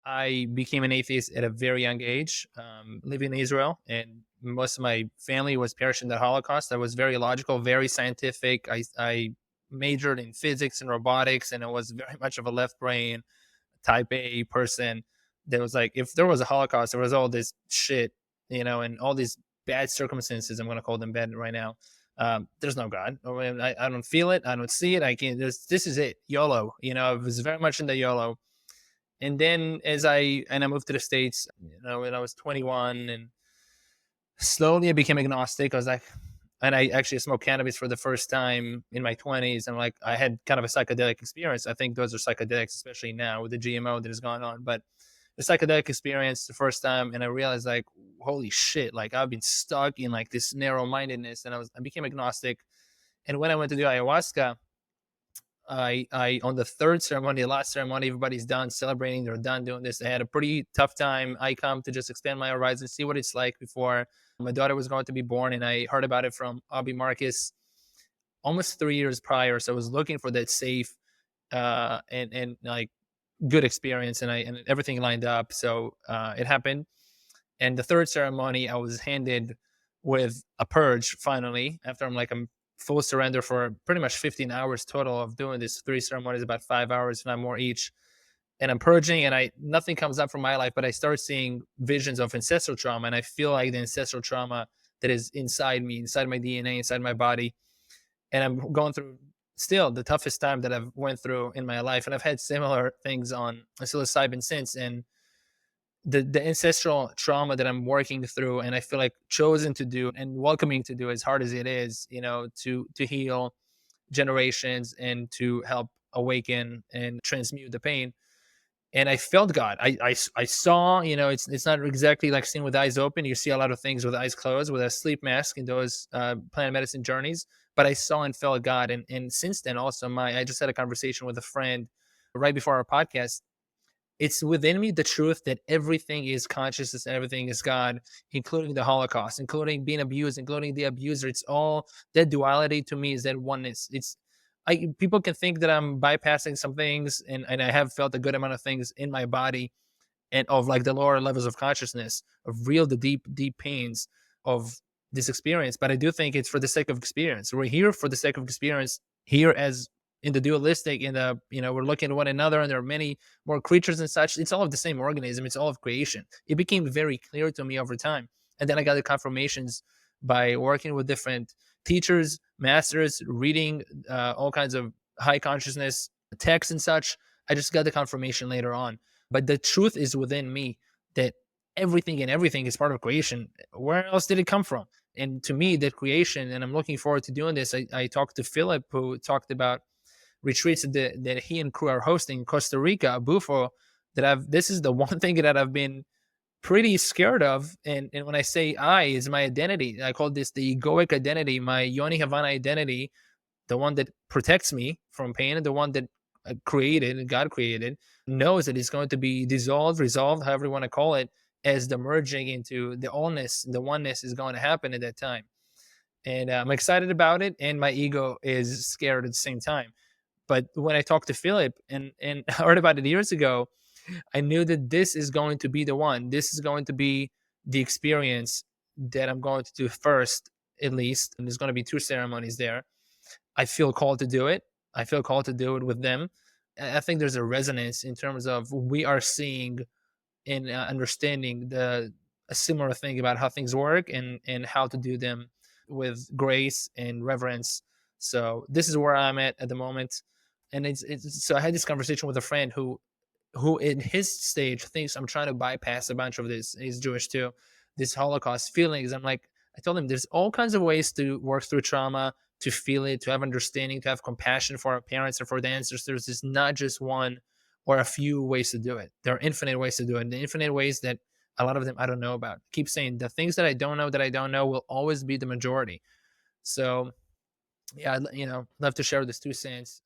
I became an atheist at a very young age, living in Israel, and most of my family was perished in the Holocaust. I was very logical, very scientific. I majored in physics and robotics, and I was very much of a left brain type A person. That was like, if there was a Holocaust, there was all this shit, and all these bad circumstances. I'm going to call them bad right now. There's no God. I don't feel it. I don't see it. I can't. This is it. YOLO. I was very much in the YOLO. And then I moved to the States, when I was 21, and slowly I became agnostic. I was like, and I actually smoked cannabis for the first time in my 20s. And like, I had kind of a psychedelic experience. I think those are psychedelics, especially now with the GMO that has gone on. But the psychedelic experience the first time, and I realized like, holy shit, like I've been stuck in like this narrow mindedness, and I became agnostic. And when I went to do ayahuasca, I on the third ceremony, the last ceremony, everybody's done celebrating, they're done doing this. I had a pretty tough time. I come to just expand my horizon, see what it's like before my daughter was going to be born, and I heard about it from Abby Marcus almost 3 years prior. So I was looking for that safe and like good experience, and everything lined up. So it happened. And the third ceremony, I was handed with a purge finally after I'm full surrender for pretty much 15 hours total of doing this 3 ceremonies, about 5 hours, if not more each. And I'm purging, and nothing comes up from my life, but I start seeing visions of ancestral trauma, and I feel like the ancestral trauma that is inside me, inside my DNA, inside my body. And I'm going through still the toughest time that I've went through in my life, and I've had similar things on psilocybin since. And the ancestral trauma that I'm working through, and I feel like chosen to do and welcoming to do, as hard as it is, to heal generations and to help awaken and transmute the pain. And I felt God. I saw, it's not exactly like seeing with eyes open. You see a lot of things with eyes closed, with a sleep mask in those plant medicine journeys. But I saw and felt God. And since then also I just had a conversation with a friend right before our podcast. It's within me the truth that everything is consciousness and everything is God, including the Holocaust, including being abused, including the abuser. It's all that duality to me, is that oneness. People can think that I'm bypassing some things, and I have felt a good amount of things in my body, and of like the lower levels of consciousness, of the deep pains of this experience. But I do think it's for the sake of experience. We're here for the sake of experience, here as in the dualistic, we're looking at one another, and there are many more creatures and such. It's all of the same organism. It's all of creation. It became very clear to me over time. And then I got the confirmations by working with different teachers, masters, reading all kinds of high consciousness texts and such. I just got the confirmation later on. But the truth is within me that everything is part of creation. Where else did it come from? And to me, that creation, and I'm looking forward to doing this. I talked to Philip, who talked about retreats that he and crew are hosting in Costa Rica, Bufo. This is the one thing that I've been pretty scared of. And when I say I, is my identity. I call this the egoic identity, my Yoni Havana identity, the one that protects me from pain, and the one that God created, knows that it's going to be dissolved, resolved, however you want to call it, as the merging into the allness, the oneness is going to happen at that time. And I'm excited about it, and my ego is scared at the same time. But when I talked to Philip and heard about it years ago, I knew that this is going to be the one. This is going to be the experience that I'm going to do first, at least. And there's going to be 2 ceremonies there. I feel called to do it. I feel called to do it with them. I think there's a resonance in terms of we are seeing and understanding a similar thing about how things work, and how to do them with grace and reverence. So this is where I'm at the moment. And so I had this conversation with a friend who in his stage thinks I'm trying to bypass a bunch of this. He's Jewish too. This Holocaust feelings. I told him there's all kinds of ways to work through trauma, to feel it, to have understanding, to have compassion for our parents or for the ancestors. There's not just one or a few ways to do it. There are infinite ways to do it. And the infinite ways that a lot of them I don't know about. I keep saying the things that I don't know will always be the majority. So yeah, love to share this 2 cents.